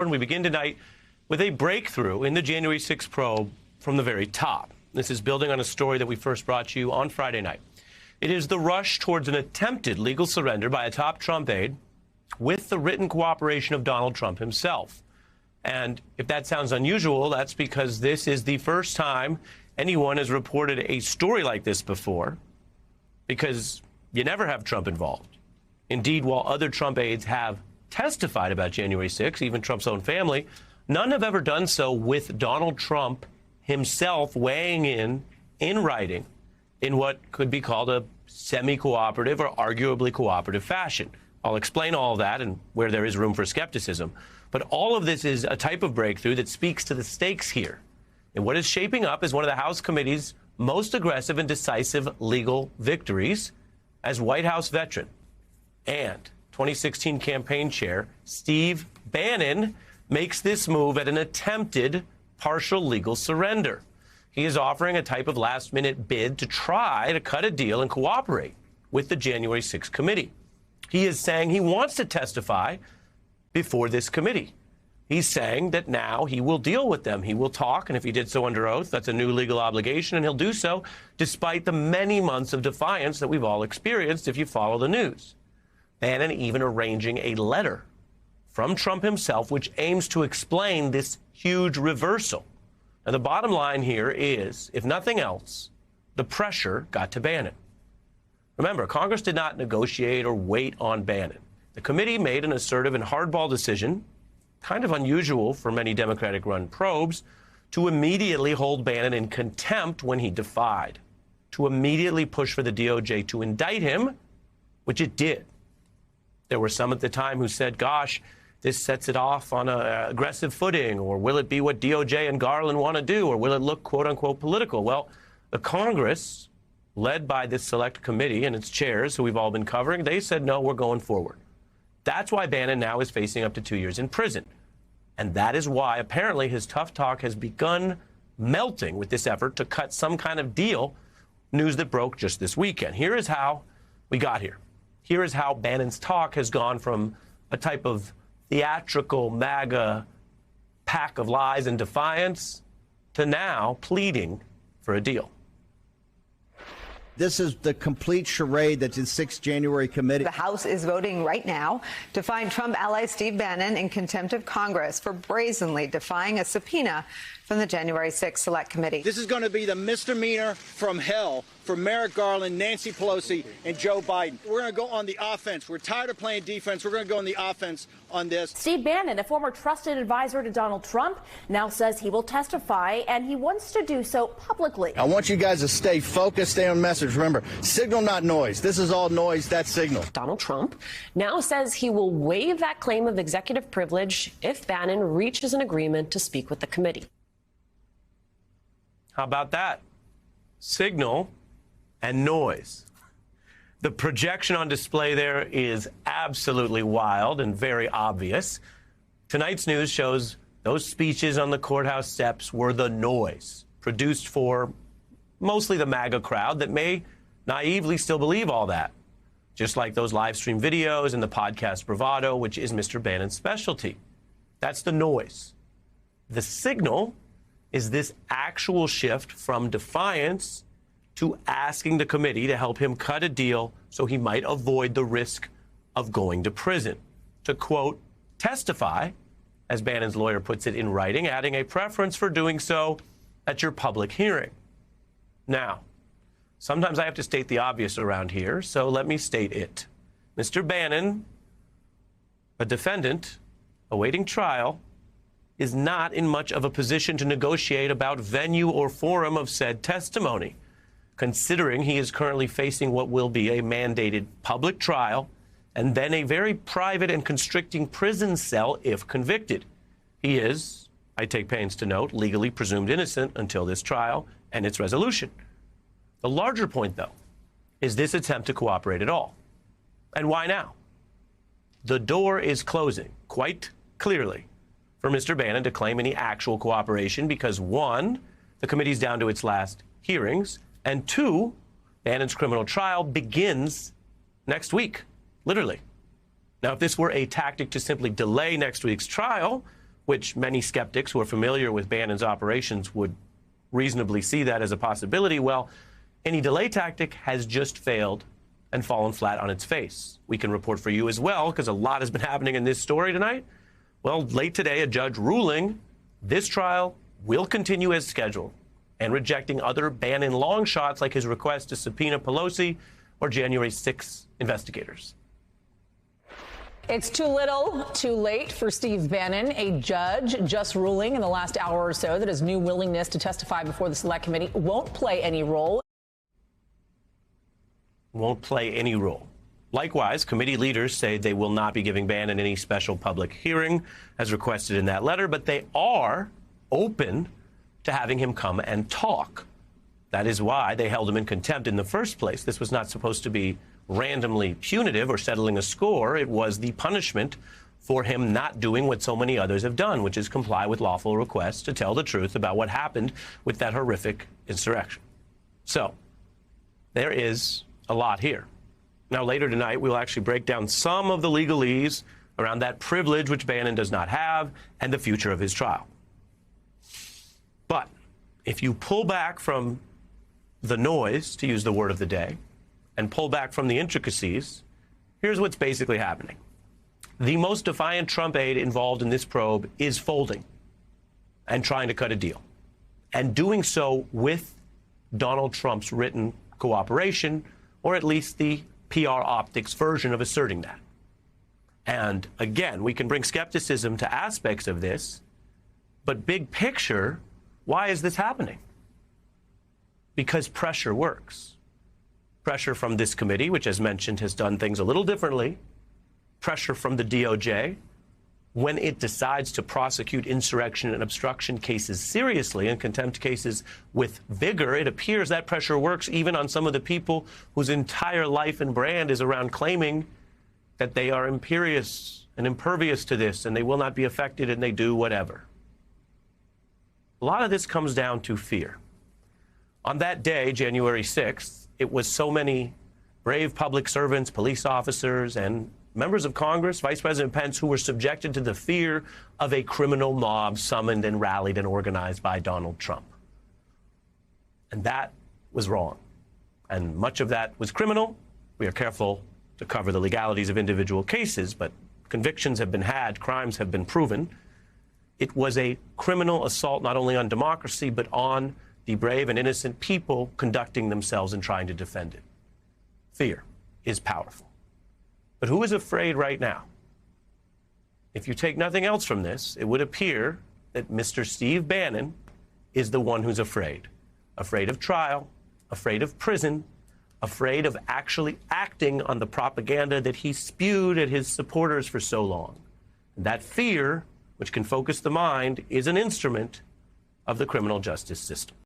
We begin tonight with a breakthrough in the January 6th probe from the very top. This is building on a story that we first brought you on Friday night. It is the rush towards an attempted legal surrender by a top Trump aide with the written cooperation of Donald Trump himself. And if that sounds unusual, that's because this is the first time anyone has reported a story like this before, because you never have Trump involved. Indeed, while other Trump aides have testified about January 6th, even Trump's own family, none have ever done so with Donald Trump himself weighing in writing, in what could be called a semi-cooperative or arguably cooperative fashion. I'll explain all of that and where there is room for skepticism. But all of this is a type of breakthrough that speaks to the stakes here. And what is shaping up is one of the House committee's most aggressive and decisive legal victories as White House veteran and 2016 campaign chair Steve Bannon makes this move at an attempted partial legal surrender. He is offering a type of last-minute bid to try to cut a deal and cooperate with the January 6th committee. He is saying he wants to testify before this committee. He's saying that now he will deal with them. He will talk, and if he did so under oath, that's a new legal obligation, and he'll do so despite the many months of defiance that we've all experienced if you follow the news. Bannon even arranging a letter from Trump himself, which aims to explain this huge reversal. Now, the bottom line here is, if nothing else, the pressure got to Bannon. Remember, Congress did not negotiate or wait on Bannon. The committee made an assertive and hardball decision, kind of unusual for many Democratic-run probes, to immediately hold Bannon in contempt when he defied, to immediately push for the DOJ to indict him, which it did. There were some at the time who said, gosh, this sets it off on an aggressive footing, or will it be what DOJ and Garland want to do, or will it look, quote-unquote, political? Well, the Congress, led by this select committee and its chairs, who we've all been covering, they said, no, we're going forward. That's why Bannon now is facing up to 2 years in prison. And that is why, apparently, his tough talk has begun melting with this effort to cut some kind of deal, news that broke just this weekend. Here is how we got here. Here is how Bannon's talk has gone from a type of theatrical MAGA pack of lies and defiance to now pleading for a deal. This is the complete charade that the 6th January committee. The House is voting right now to find Trump ally Steve Bannon in contempt of Congress for brazenly defying a subpoena from the January 6th Select Committee. This is going to be the misdemeanor from hell for Merrick Garland, Nancy Pelosi, and Joe Biden. We're going to go on the offense. We're tired of playing defense. We're going to go on the offense on this. Steve Bannon, a former trusted advisor to Donald Trump, now says he will testify, and he wants to do so publicly. I want you guys to stay focused, stay on message. Remember, signal, not noise. This is all noise, that's signal. Donald Trump now says he will waive that claim of executive privilege if Bannon reaches an agreement to speak with the committee. How about that? Signal and noise. The projection on display there is absolutely wild and very obvious. Tonight's news shows those speeches on the courthouse steps were the noise produced for mostly the MAGA crowd that may naively still believe all that, just like those live stream videos and the podcast bravado, which is Mr. Bannon's specialty. That's the noise. The signal is this actual shift from defiance to asking the committee to help him cut a deal so he might avoid the risk of going to prison. To, quote, testify, as Bannon's lawyer puts it in writing, adding a preference for doing so at your public hearing. Now, sometimes I have to state the obvious around here, so let me state it. Mr. Bannon, a defendant awaiting trial, is not in much of a position to negotiate about venue or forum of said testimony, considering he is currently facing what will be a mandated public trial and then a very private and constricting prison cell if convicted. He is, I take pains to note, legally presumed innocent until this trial and its resolution. The larger point, though, is this attempt to cooperate at all. And why now? The door is closing, quite clearly, for Mr. Bannon to claim any actual cooperation because, one, the committee's down to its last hearings, and two, Bannon's criminal trial begins next week, literally. Now, if this were a tactic to simply delay next week's trial, which many skeptics who are familiar with Bannon's operations would reasonably see that as a possibility. Well, any delay tactic has just failed and fallen flat on its face. We can report for you as well, because a lot has been happening in this story tonight. Well, late today, a judge ruling this trial will continue as scheduled and rejecting other Bannon long shots like his request to subpoena Pelosi or January 6 investigators. It's too little, too late for Steve Bannon. A judge just ruling in the last hour or so that his new willingness to testify before the Select Committee won't play any role. Won't play any role. Likewise, committee leaders say they will not be giving Bannon any special public hearing as requested in that letter, but they are open to having him come and talk. That is why they held him in contempt in the first place. This was not supposed to be randomly punitive or settling a score. It was the punishment for him not doing what so many others have done, which is comply with lawful requests to tell the truth about what happened with that horrific insurrection. So there is a lot here. Now, later tonight, we'll actually break down some of the legalese around that privilege which Bannon does not have and the future of his trial. But if you pull back from the noise, to use the word of the day, and pull back from the intricacies, here's what's basically happening. The most defiant Trump aide involved in this probe is folding and trying to cut a deal, and doing so with Donald Trump's written cooperation, or at least the PR optics version of asserting that. And again, we can bring skepticism to aspects of this, but big picture, why is this happening? Because pressure works. Pressure from this committee, which, as mentioned, has done things a little differently. Pressure from the DOJ, when it decides to prosecute insurrection and obstruction cases seriously and contempt cases with vigor. It appears that pressure works even on some of the people whose entire life and brand is around claiming that they are imperious and impervious to this and they will not be affected and they do whatever. A lot of this comes down to fear. On that day, January 6th, it was so many brave public servants, police officers, and members of Congress, Vice President Pence, who were subjected to the fear of a criminal mob summoned and rallied and organized by Donald Trump. And that was wrong. And much of that was criminal. We are careful to cover the legalities of individual cases, but convictions have been had, crimes have been proven. It was a criminal assault not only on democracy, but on the brave and innocent people conducting themselves and trying to defend it. Fear is powerful. But who is afraid right now? If you take nothing else from this, it would appear that Mr. Steve Bannon is the one who's afraid. Afraid of trial, afraid of prison, afraid of actually acting on the propaganda that he spewed at his supporters for so long. And that fear, which can focus the mind, is an instrument of the criminal justice system.